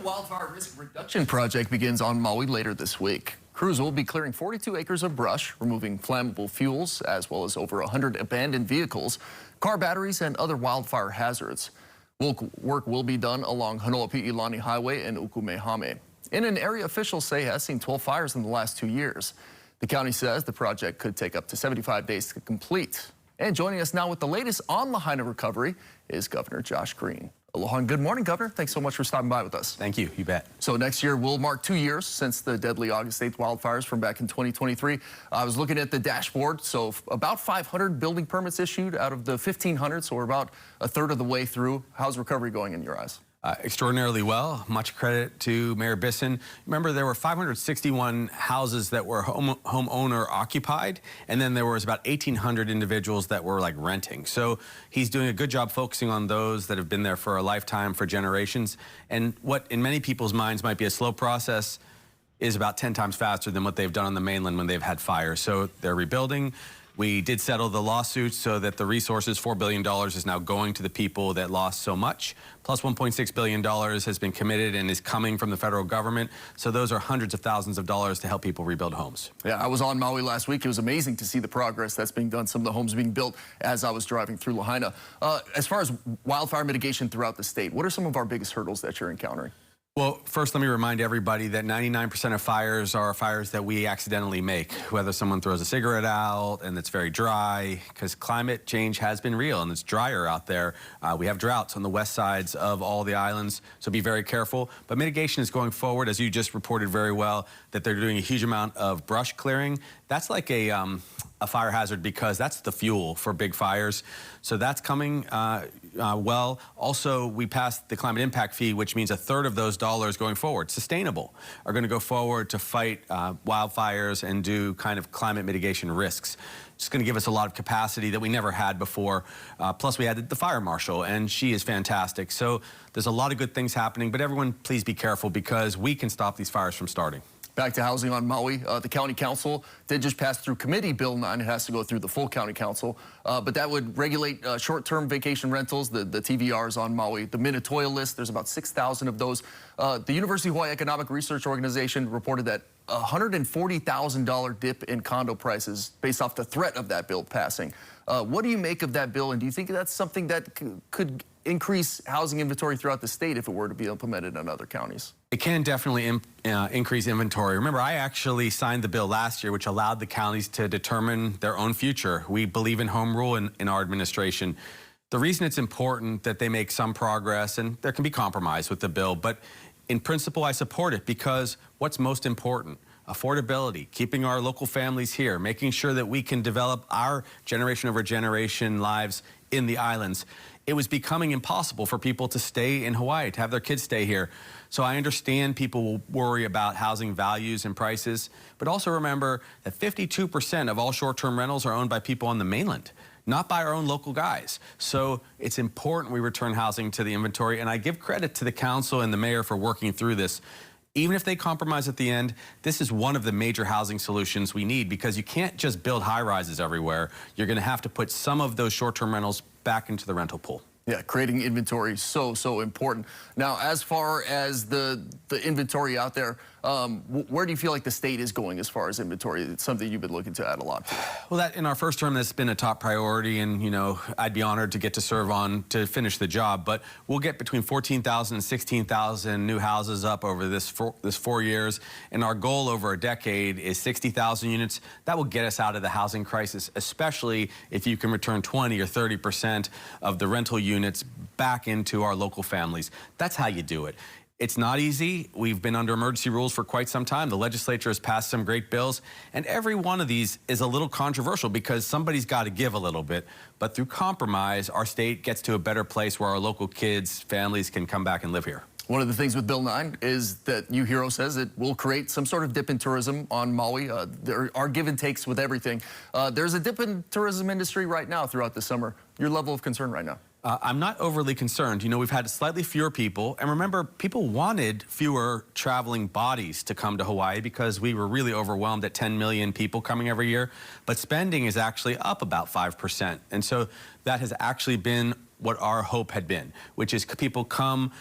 wildfire risk reduction project begins on Maui later this week. Crews will be clearing 42 acres of brush, removing flammable fuels, as well as over 100 abandoned vehicles, car batteries, and other wildfire hazards. Work will be done along Hanoa-Pi'ilani Highway and Ukumehame, in an area officials say has seen 12 fires in the last 2 years. The county says the project could take up to 75 days to complete. And joining us now with the latest on Lahaina recovery is Governor Josh Green. Aloha and good morning, Governor. Thanks so much for stopping by with us. Thank you. You bet. So next year will mark 2 years since the deadly August 8th wildfires from back in 2023. I was looking at the dashboard, so about 500 building permits issued out of the 1,500, so we're about a third of the way through. How's recovery going in your eyes? Extraordinarily well. Much credit to Mayor Bisson. Remember, there were 561 houses that were homeowner occupied, and then there was about 1,800 individuals that were like renting. So he's doing a good job focusing on those that have been there for a lifetime, for generations. And what in many people's minds might be a slow process is about 10 times faster than what they've done on the mainland when they've had fire. So they're rebuilding. We did settle the lawsuits so that the resources, $4 billion, is now going to the people that lost so much. Plus $1.6 billion has been committed and is coming from the federal government. So those are hundreds of thousands of dollars to help people rebuild homes. Yeah, I was on Maui last week. It was amazing to see the progress that's being done, some of the homes being built as I was driving through Lahaina. As far as wildfire mitigation throughout the state, what are some of our biggest hurdles that you're encountering? Well, first, let me remind everybody that 99% of fires are fires that we accidentally make, whether someone throws a cigarette out and it's very dry, because climate change has been real and it's drier out there. We have droughts on the west sides of all the islands, so be very careful. But mitigation is going forward, as you just reported very well, that they're doing a huge amount of brush clearing. That's like a fire hazard because that's the fuel for big fires. So that's coming well. Also, we passed the climate impact fee, which means a third of those dollars going forward, sustainable, are going to go forward to fight wildfires and do kind of climate mitigation risks. It's going to give us a lot of capacity that we never had before. Plus, we had the fire marshal, and she is fantastic. So there's a lot of good things happening, but everyone, please be careful because we can stop these fires from starting. Back to housing on Maui, the county council did just pass through committee Bill 9. It has to go through the full county council, but that would regulate short-term vacation rentals, the TVRs on Maui. The Minatoia list, there's about 6,000 of those. The University of Hawaii Economic Research Organization reported that $140,000 dip in condo prices based off the threat of that bill passing. What do you make of that bill, and do you think that's something that could increase housing inventory throughout the state if it were to be implemented in other counties? It can definitely increase inventory. Remember, I actually signed the bill last year, which allowed the counties to determine their own future. We believe in home rule in our administration. The reason it's important that they make some progress, and there can be compromise with the bill, but in principle, I support it because what's most important? Affordability, keeping our local families here, making sure that we can develop our generation over generation lives in the islands. It was becoming impossible for people to stay in Hawaii, to have their kids stay here. So I understand people will worry about housing values and prices, but also remember that 52% of all short-term rentals are owned by people on the mainland, not by our own local guys. So it's important we return housing to the inventory, and I give credit to the council and the mayor for working through this. Even if they compromise at the end, this is one of the major housing solutions we need because you can't just build high-rises everywhere. You're going to have to put some of those short-term rentals back into the rental pool. Yeah, creating inventory is so important. Now, as far as the inventory out there, where do you feel like the state is going as far as inventory? It's something you've been looking to add a lot to. Well, that in our first term, that's been a top priority, and, you know, I'd be honored to get to serve on to finish the job. But we'll get between 14,000 and 16,000 new houses up over this 4 years, and our goal over a decade is 60,000 units. That will get us out of the housing crisis, especially if you can return 20 or 30% of the rental units back into our local families. That's how you do it. It's not easy. We've been under emergency rules for quite some time. The legislature has passed some great bills, and every one of these is a little controversial because somebody's got to give a little bit. But through compromise, our state gets to a better place where our local kids, families can come back and live here. One of the things with Bill 9 is that UHERO says it will create some sort of dip in tourism on Maui. There are give and takes with everything. There's a dip in tourism industry right now throughout the summer. Your level of concern right now? I'm not overly concerned. You know, we've had slightly fewer people. And remember, people wanted fewer traveling bodies to come to Hawaii because we were really overwhelmed at 10 million people coming every year. But spending is actually up about 5%. And so that has actually been what our hope had been, which is people come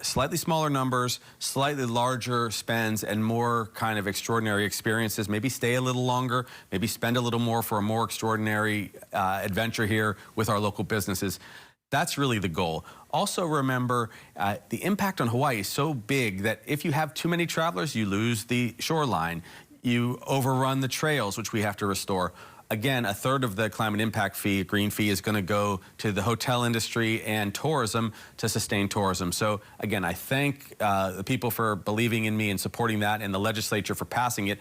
slightly smaller numbers, slightly larger spends, and more kind of extraordinary experiences. Maybe stay a little longer, maybe spend a little more for a more extraordinary adventure here with our local businesses. That's really the goal. Also remember, the impact on Hawaii is so big that if you have too many travelers, you lose the shoreline. You overrun the trails, which we have to restore. Again, a third of the climate impact fee, green fee, is going to go to the hotel industry and tourism to sustain tourism. So again, I thank the people for believing in me and supporting that, and the legislature for passing it.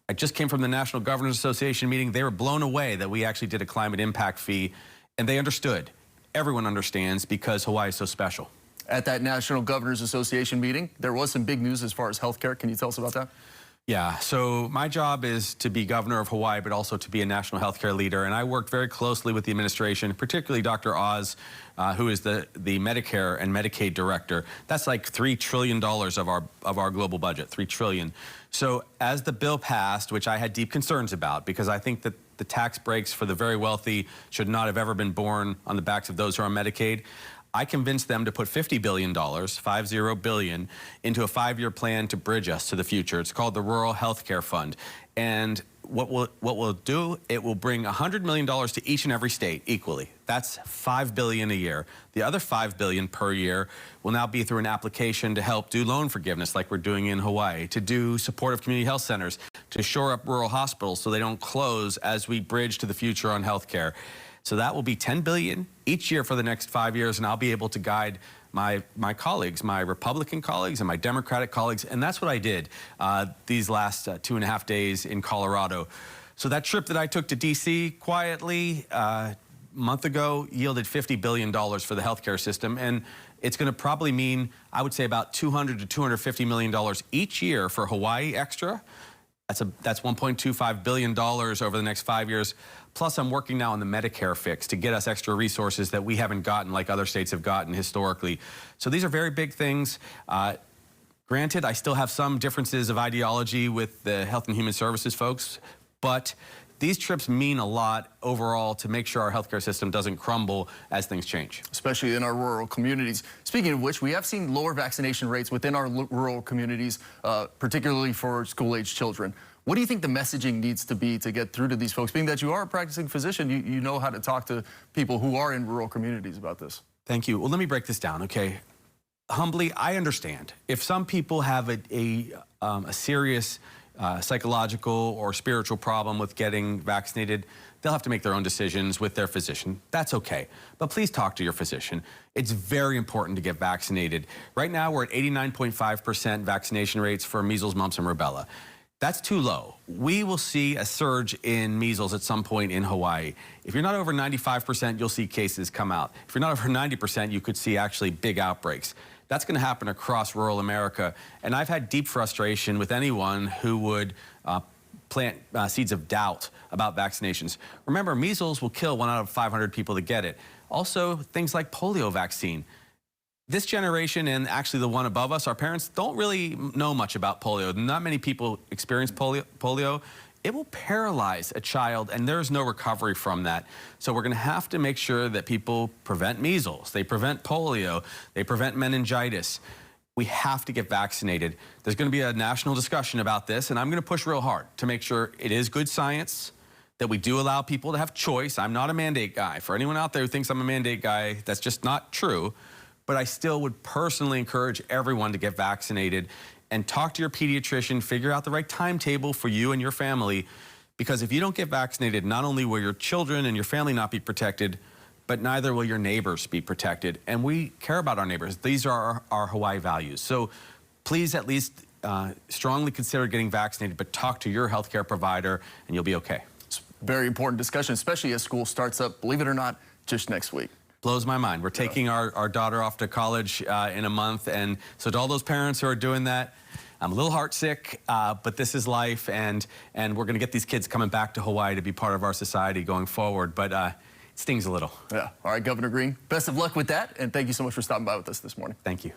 I just came from the National Governors Association meeting. They were blown away that we actually did a climate impact fee, and they understood. Everyone understands because Hawaii is so special. At that National Governors Association meeting, there was some big news as far as healthcare. Can you tell us about that? Yeah, so my job is to be governor of Hawaii, but also to be a national healthcare leader. And I worked very closely with the administration, particularly Dr. Oz, who is the Medicare and Medicaid director. That's like $3 trillion of our global budget, $3 trillion. So as the bill passed, which I had deep concerns about, because I think that the tax breaks for the very wealthy should not have ever been borne on the backs of those who are on Medicaid, I convinced them to put $50 billion, $50 billion, into a 5-year plan to bridge us to the future. It's called the Rural Health Care Fund. And what we'll do, it will bring $100 million to each and every state equally. That's $5 billion a year. The other $5 billion per year will now be through an application to help do loan forgiveness like we're doing in Hawaii, to do supportive community health centers, to shore up rural hospitals so they don't close as we bridge to the future on health care. So that will be $10 billion each year for the next 5 years, and I'll be able to guide my colleagues, my Republican colleagues and my Democratic colleagues, and that's what I did these last 2.5 days in Colorado. So that trip that I took to D.C. quietly a month ago yielded $50 billion for the healthcare system, and it's going to probably mean, I would say, about $200 to $250 million each year for Hawaii extra. That's $1.25 billion over the next 5 years. Plus, I'm working now on the Medicare fix to get us extra resources that we haven't gotten like other states have gotten historically. So these are very big things. Granted, I still have some differences of ideology with the Health and Human Services folks, but these trips mean a lot overall to make sure our healthcare system doesn't crumble as things change. Especially in our rural communities. Speaking of which, we have seen lower vaccination rates within our rural communities, particularly for school-age children. What do you think the messaging needs to be to get through to these folks? Being that you are a practicing physician, you know how to talk to people who are in rural communities about this. Thank you. Well, let me break this down, okay? Humbly, I understand. If some people have a serious psychological or spiritual problem with getting vaccinated, they'll have to make their own decisions with their physician. That's okay. But please talk to your physician. It's very important to get vaccinated. Right now, we're at 89.5% vaccination rates for measles, mumps, and rubella. That's too low. We will see a surge in measles at some point in Hawaii. If you're not over 95%, you'll see cases come out. If you're not over 90%, you could see actually big outbreaks. That's going to happen across rural America. And I've had deep frustration with anyone who would plant seeds of doubt about vaccinations. Remember, measles will kill 1 out of 500 people that get it. Also, things like polio vaccine. This generation, and actually the one above us, our parents don't really know much about polio. Not many people experience polio. It will paralyze a child, and there's no recovery from that. So we're going to have to make sure that people prevent measles, they prevent polio, they prevent meningitis. We have to get vaccinated. There's going to be a national discussion about this, and I'm going to push real hard to make sure it is good science, that we do allow people to have choice. I'm not a mandate guy. For anyone out there who thinks I'm a mandate guy, that's just not true. But I still would personally encourage everyone to get vaccinated and talk to your pediatrician, figure out the right timetable for you and your family, because if you don't get vaccinated, not only will your children and your family not be protected, but neither will your neighbors be protected. And we care about our neighbors. These are our Hawaii values. So please at least strongly consider getting vaccinated, but talk to your healthcare provider and you'll be okay. It's a very important discussion, especially as school starts up, believe it or not, just next week. Blows my mind. We're taking our daughter off to college in a month, and so to all those parents who are doing that, I'm a little heartsick, but this is life, and we're going to get these kids coming back to Hawaii to be part of our society going forward, but it stings a little. Yeah. All right, Governor Green, best of luck with that, and thank you so much for stopping by with us this morning. Thank you.